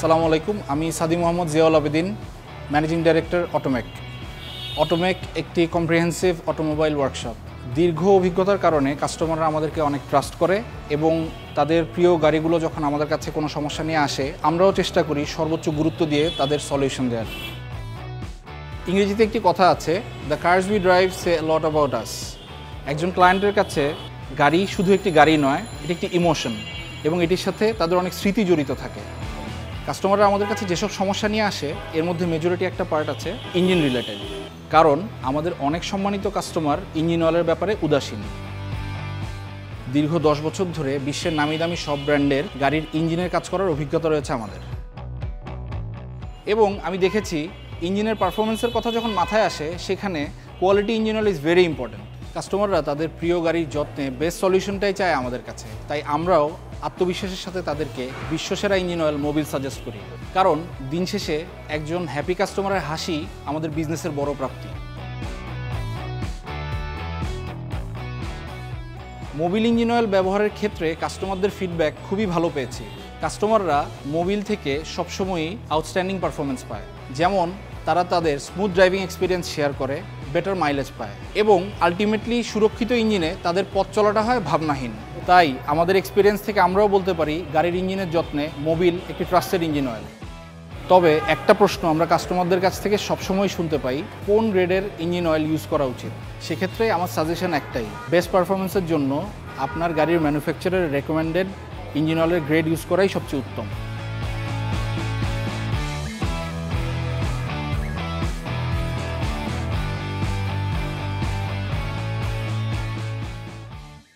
আসসালামু আলাইকুম, আমি সাদি মোহাম্মদ জিয়াউল আবেদিন, ম্যানেজিং ডাইরেক্টর অটোমেক। অটোমেক একটি কম্প্রিহেন্সিভ অটোমোবাইল ওয়ার্কশপ। দীর্ঘ অভিজ্ঞতার কারণে কাস্টমাররা আমাদেরকে অনেক ট্রাস্ট করে এবং তাদের প্রিয় গাড়িগুলো যখন আমাদের কাছে কোনো সমস্যা নিয়ে আসে, আমরাও চেষ্টা করি সর্বোচ্চ গুরুত্ব দিয়ে তাদের সলিউশন দেওয়ার। ইংরেজিতে একটি কথা আছে, the cars we drive say lot about us. একজন ক্লায়েন্টের কাছে গাড়ি শুধু একটি গাড়ি নয়, এটি একটি ইমোশন এবং এটির সাথে তাদের অনেক স্মৃতি জড়িত থাকে। কাস্টমাররা আমাদের কাছে যেসব সমস্যা নিয়ে আসে, এর মধ্যে মেজরিটি একটা পার্ট আছে ইঞ্জিন রিলেটেড। কারণ আমাদের অনেক সম্মানিত কাস্টমার ইঞ্জিন অয়েলের ব্যাপারে উদাসীন। দীর্ঘ 10 বছর ধরে বিশ্বের নামি দামি সব ব্র্যান্ডের গাড়ির ইঞ্জিনের কাজ করার অভিজ্ঞতা রয়েছে আমাদের। এবং আমি দেখেছি ইঞ্জিনের পারফরমেন্সের কথা যখন মাথায় আসে, সেখানে quality engine oil is very important. কাস্টমাররা তাদের প্রিয় গাড়ির যত্নে বেস্ট সলিউশনটাই চায় আমাদের কাছে, তাই আমরাও আত্মবিশ্বাসের সাথে তাদেরকে বিশ্বসেরা ইঞ্জিন অয়েল মোবিল সাজেস্ট করি। কারণ দিন শেষে একজন হ্যাপি কাস্টমারের হাসি আমাদের বিজনেসের বড় প্রাপ্তি। মোবিল ইঞ্জিন অয়েল ব্যবহারের ক্ষেত্রে কাস্টমারদের ফিডব্যাক খুবই ভালো পেয়েছি। কাস্টমাররা মোবিল থেকে সবসময়ই আউটস্ট্যান্ডিং পারফরমেন্স পায়। যেমন তারা তাদের স্মুথ ড্রাইভিং এক্সপিরিয়েন্স শেয়ার করে, বেটার মাইলেজ পায় এবং আলটিমেটলি সুরক্ষিত ইঞ্জিনে তাদের পথ চলাটা হয় ভাবনাহীন। তাই আমাদের এক্সপিরিয়েন্স থেকে আমরাও বলতে পারি গাড়ির ইঞ্জিনের যত্নে মোবিল একটি ট্রাস্টেড ইঞ্জিন অয়েল। তবে একটা প্রশ্ন আমরা কাস্টমারদের কাছ থেকে সবসময় শুনতে পাই, কোন গ্রেডের ইঞ্জিন অয়েল ইউজ করা উচিত। সেক্ষেত্রে আমার সাজেশন একটাই, বেস্ট পারফরমেন্সের জন্য আপনার গাড়ির ম্যানুফ্যাকচারের রেকমেন্ডেড ইঞ্জিন অয়েলের গ্রেড ইউজ করাই সবচেয়ে উত্তম।